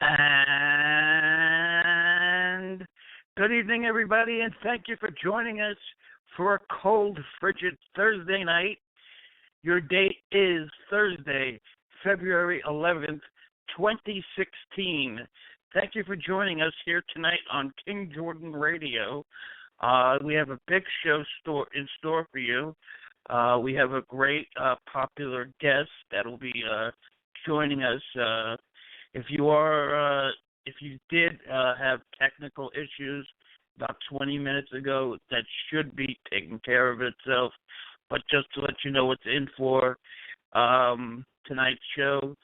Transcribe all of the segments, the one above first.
And good evening, everybody, and thank you for joining us for a cold, frigid Thursday night. Your date is Thursday, February 11th, 2016. Thank you for joining us here tonight on King Jordan Radio. We have a big show in store for you. We have a great popular guest that will be joining us. If you did have technical issues about 20 minutes ago, that should be taken care of itself. But just to let you know what's in for tonight's show,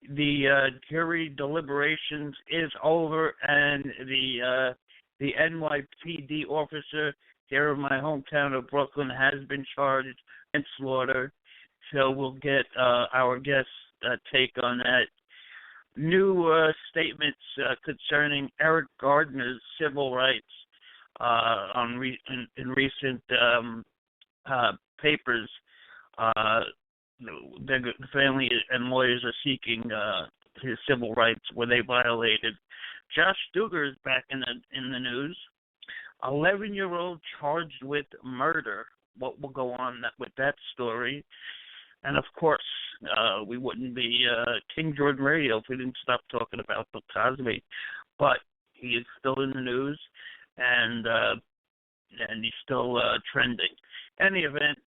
the jury deliberations is over, and the NYPD officer here in my hometown of Brooklyn has been charged with manslaughter. So we'll get our guest's take on that. New statements concerning Eric Garner's civil rights in recent papers. The family and lawyers are seeking his civil rights where they violated. Josh Duggar is back in the news. 11-year-old charged with murder. What will go on with that story? And of course, we wouldn't be King Jordan Radio if we didn't stop talking about Bill Cosby. But he is still in the news, and he's still trending. In any event,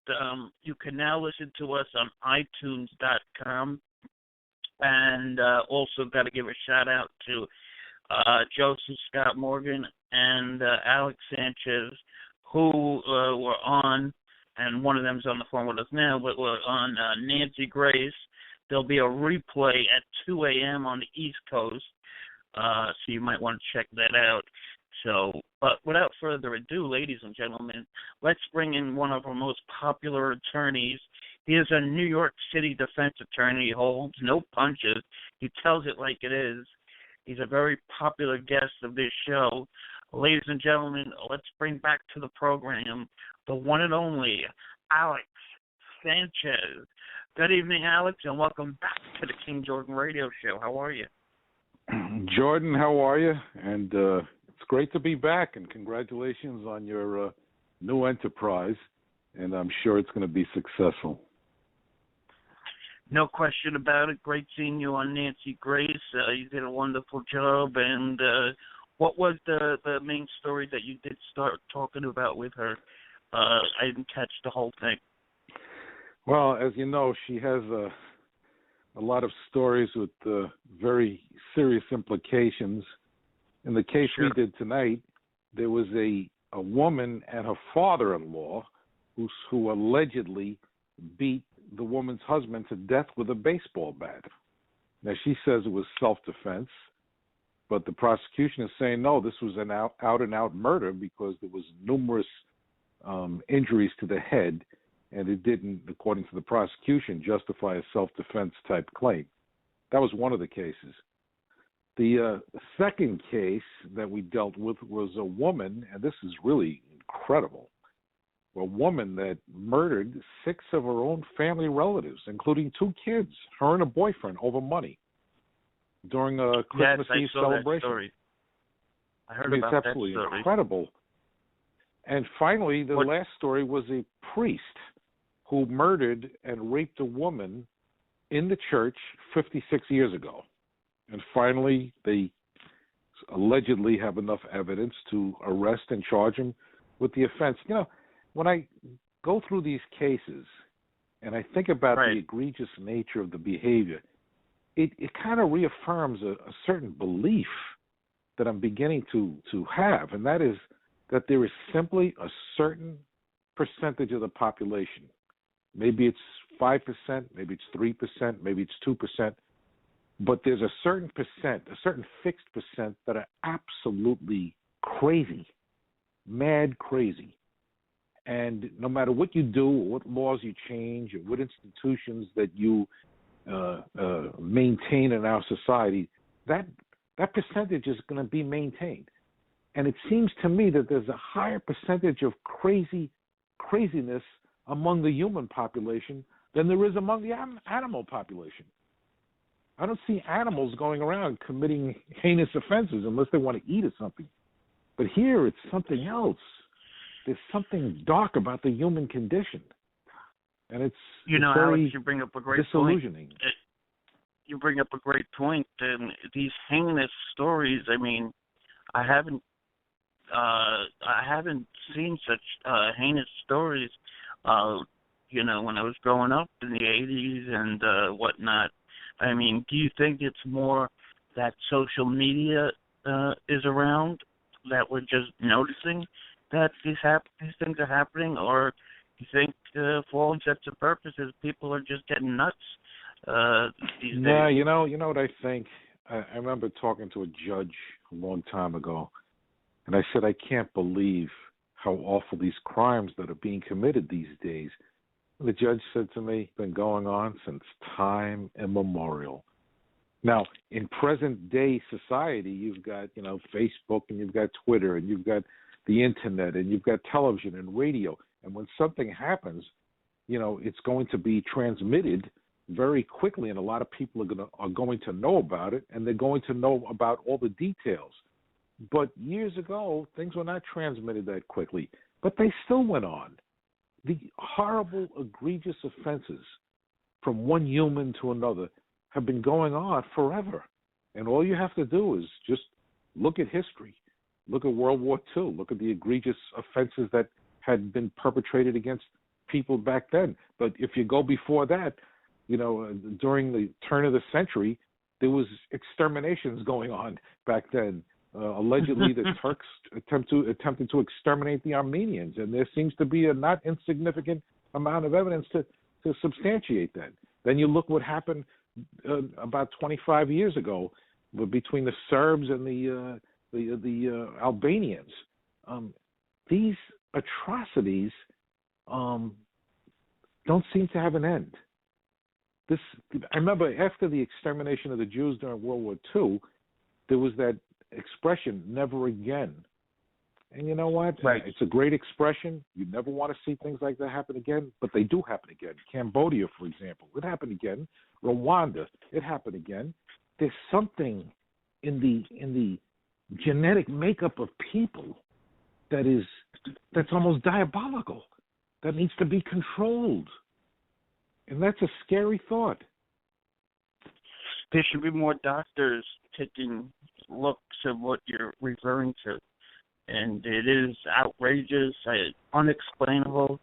you can now listen to us on iTunes.com, and also got to give a shout out to Joseph Scott Morgan and Alex Sanchez, who were on. And one of them's on the phone with us now, but we're on Nancy Grace. There'll be a replay at 2 a.m. on the East Coast, so you might want to check that out. So, but without further ado, ladies and gentlemen, let's bring in one of our most popular attorneys. He is a New York City defense attorney. He holds no punches. He tells it like it is. He's a very popular guest of this show. Ladies and gentlemen, let's bring back to the program the one and only Alex Sanchez. Good evening, Alex, and welcome back to the King Jordan Radio Show. How are you? Jordan, how are you? And it's great to be back, and congratulations on your new enterprise, and I'm sure it's going to be successful. No question about it. Great seeing you on Nancy Grace. You did a wonderful job, and what was the main story that you did start talking about with her? I didn't catch the whole thing. Well, as you know, she has a lot of stories with very serious implications. In the case Sure. we did tonight, there was a woman and her father-in-law who allegedly beat the woman's husband to death with a baseball bat. Now, she says it was self-defense, but the prosecution is saying, no, this was an out-and-out murder because there was numerous injuries to the head, and it didn't, according to the prosecution, justify a self-defense type claim. That was one of the cases. The second case that we dealt with was a woman, and this is really incredible, a woman that murdered 6 of her own family relatives, including 2 kids, her and a boyfriend, over money during a Christmas Eve celebration. That story. I heard about that It's absolutely story. Incredible. And finally, the last story was a priest who murdered and raped a woman in the church 56 years ago. And finally, they allegedly have enough evidence to arrest and charge him with the offense. You know, when I go through these cases and I think about the egregious nature of the behavior, it kind of reaffirms a certain belief that I'm beginning to have, and that is that there is simply a certain percentage of the population. Maybe it's 5%, maybe it's 3%, maybe it's 2%, but there's a certain percent, a certain fixed percent that are absolutely crazy, mad crazy. And no matter what you do, or what laws you change, or what institutions that you maintain in our society, that percentage is going to be maintained. And it seems to me that there's a higher percentage of craziness among the human population than there is among the animal population. I don't see animals going around committing heinous offenses unless they want to eat or something. But here it's something else. There's something dark about the human condition. And it's very Alex, you bring up a great disillusioning. Point. You bring up a great point. And these heinous stories, I mean, I haven't seen such heinous stories, when I was growing up in the 80s and whatnot. I mean, do you think it's more that social media is around, that we're just noticing that these things are happening, or do you think, for all intents and purposes, people are just getting nuts these days? Yeah, you know what I think? I remember talking to a judge a long time ago, and I said, I can't believe how awful these crimes that are being committed these days. The judge said to me, been going on since time immemorial. Now, in present-day society, you've got, Facebook, and you've got Twitter, and you've got the Internet, and you've got television and radio. And when something happens, it's going to be transmitted very quickly, and a lot of people are going to know about it, and they're going to know about all the details. But years ago, things were not transmitted that quickly, but they still went on. The horrible, egregious offenses from one human to another have been going on forever. And all you have to do is just look at history. Look at World War II. Look at the egregious offenses that had been perpetrated against people back then. But if you go before that, during the turn of the century, there was exterminations going on back then. Allegedly, the Turks attempted to exterminate the Armenians, and there seems to be a not insignificant amount of evidence to substantiate that. Then you look what happened about 25 years ago between the Serbs and the Albanians. These atrocities don't seem to have an end. I remember after the extermination of the Jews during World War II, there was that expression, never again. And you know what? Right. It's a great expression. You never want to see things like that happen again, but they do happen again. Cambodia, for example, it happened again. Rwanda, it happened again. There's something in the genetic makeup of people that's almost diabolical, that needs to be controlled. And that's a scary thought. There should be more doctors taking looks at what you're referring to. And it is outrageous, unexplainable.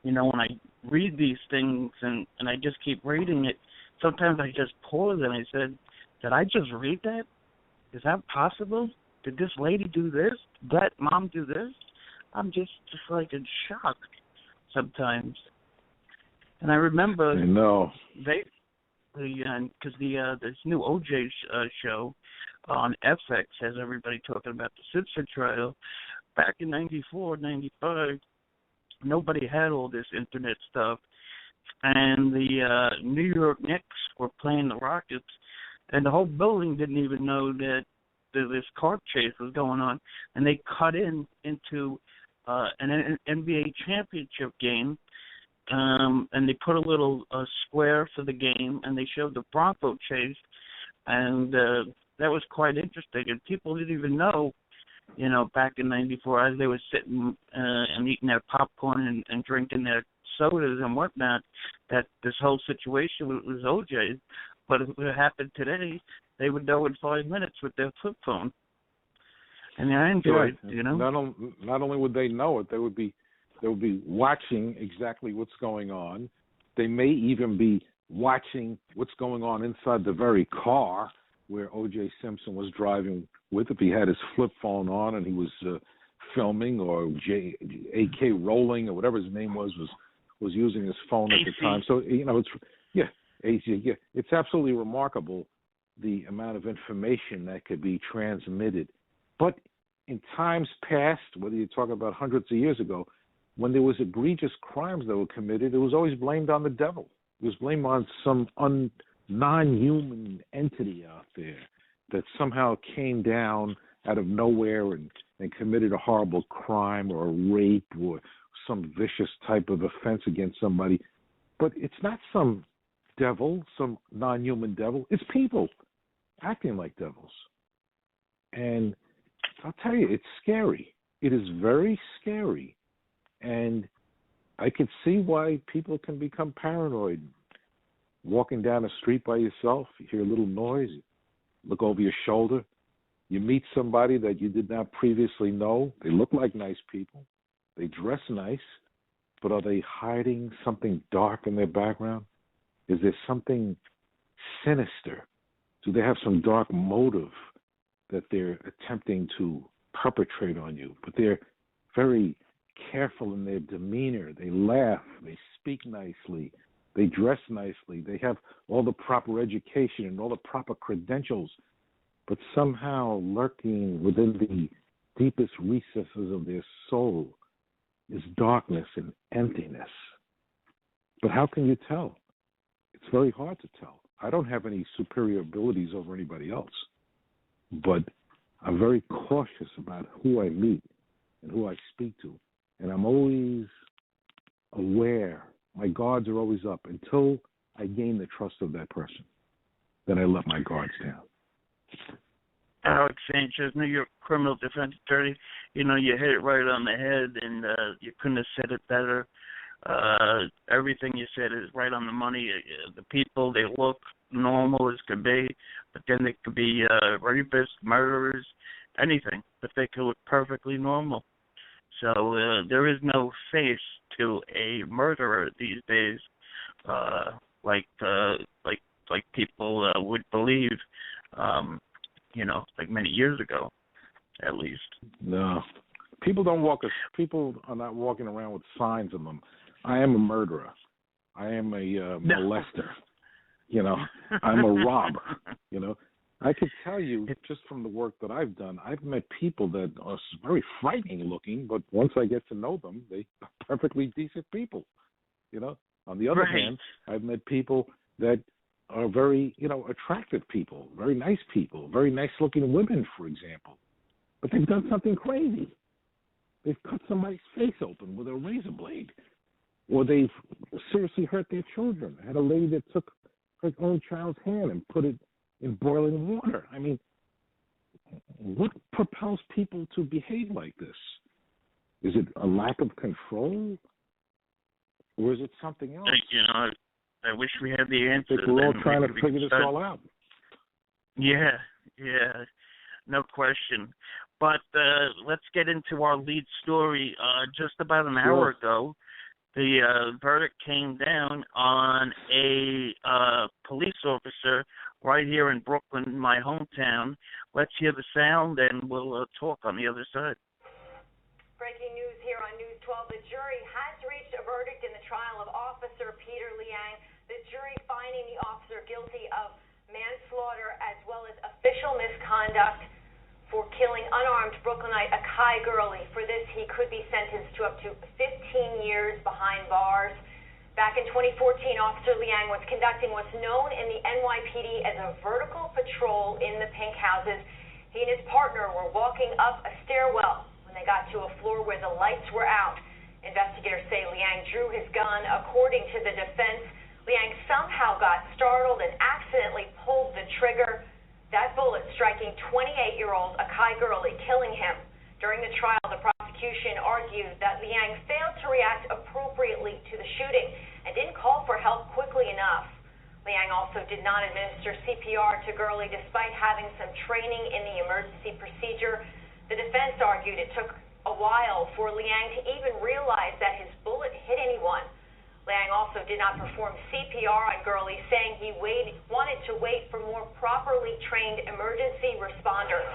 When I read these things and I just keep reading it, sometimes I just pause and I said, did I just read that? Is that possible? Did this lady do this? Did that mom do this? I'm just like in shock sometimes. And I remember because this new OJ show on FX has everybody talking about the Simpson trial. Back in 94, 95, nobody had all this internet stuff. And the New York Knicks were playing the Rockets, and the whole building didn't even know that this car chase was going on. And they cut into an NBA championship game, and they put a little square for the game, and they showed the Bronco chase, and that was quite interesting. And people didn't even know, back in 94, as they were sitting and eating their popcorn and drinking their sodas and whatnot, that this whole situation was OJ's. But if it happened today, they would know in 5 minutes with their flip phone. And I enjoyed it, Not only would they know it, they would be watching exactly what's going on. They may even be watching what's going on inside the very car where O.J. Simpson was driving with, if he had his flip phone on and he was filming, or AK Rolling, or whatever his name was using his phone at the time. So it's absolutely remarkable the amount of information that could be transmitted. But in times past, whether you're talking about hundreds of years ago, when there was egregious crimes that were committed, it was always blamed on the devil. It was blamed on some non-human entity out there that somehow came down out of nowhere and committed a horrible crime or a rape or some vicious type of offense against somebody. But it's not some devil, some non-human devil. It's people acting like devils. And I'll tell you, it's scary. It is very scary. And I could see why people can become paranoid. Walking down the street by yourself, you hear a little noise, you look over your shoulder, you meet somebody that you did not previously know. They look like nice people. They dress nice, but are they hiding something dark in their background? Is there something sinister? Do they have some dark motive that they're attempting to perpetrate on you? But they're very careful in their demeanor. They laugh. They speak nicely. They dress nicely. They have all the proper education and all the proper credentials. But somehow lurking within the deepest recesses of their soul is darkness and emptiness. But how can you tell? It's very hard to tell. I don't have any superior abilities over anybody else, but I'm very cautious about who I meet and who I speak to. And I'm always aware. My guards are always up until I gain the trust of that person. Then I let my guards down. Alex Sanchez, New York criminal defense attorney. You know, you hit it right on the head, and you couldn't have said it better. Everything you said is right on the money. The people, they look normal as could be, but then they could be rapists, murderers, anything, but they could look perfectly normal. So there is no face to a murderer these days, like people would believe, like many years ago, at least. No, people are not walking around with signs on them. I am a murderer. I am a molester. I'm a robber. I could tell you just from the work that I've done, I've met people that are very frightening looking, but once I get to know them, they are perfectly decent people. On the other hand, I've met people that are very, attractive people, very nice people, very nice looking women, for example. But they've done something crazy. They've cut somebody's face open with a razor blade. Or they've seriously hurt their children. I had a lady that took her own child's hand and put it in boiling water. I mean, what propels people to behave like this? Is it a lack of control? Or is it something else? I wish we had the answer. We're all trying to figure this all out. Yeah, no question. But let's get into our lead story. Just about an hour ago, the verdict came down on a police officer right here in Brooklyn, my hometown. Let's hear the sound, and we'll talk on the other side. Breaking news here on News 12. The jury has reached a verdict in the trial of Officer Peter Liang. The jury finding the officer guilty of manslaughter as well as official misconduct for killing unarmed Brooklynite Akai Gurley. For this, he could be sentenced to up to 15 years behind bars. Back in 2014, Officer Liang was conducting what's known in the NYPD as a vertical patrol in the pink houses. He and his partner were walking up a stairwell when they got to a floor where the lights were out. Investigators say Liang drew his gun. According to the defense, Liang somehow got startled and accidentally pulled the trigger. That bullet striking 28-year-old Akai Gurley, killing him. During the trial, the prosecution argued that Liang failed to react appropriately to the shooting and didn't call for help quickly enough. Liang also did not administer CPR to Gurley despite having some training in the emergency procedure. The defense argued it took a while for Liang to even realize that his bullet hit anyone. Liang also did not perform CPR on Gurley, saying he wanted to wait for more properly trained emergency responders.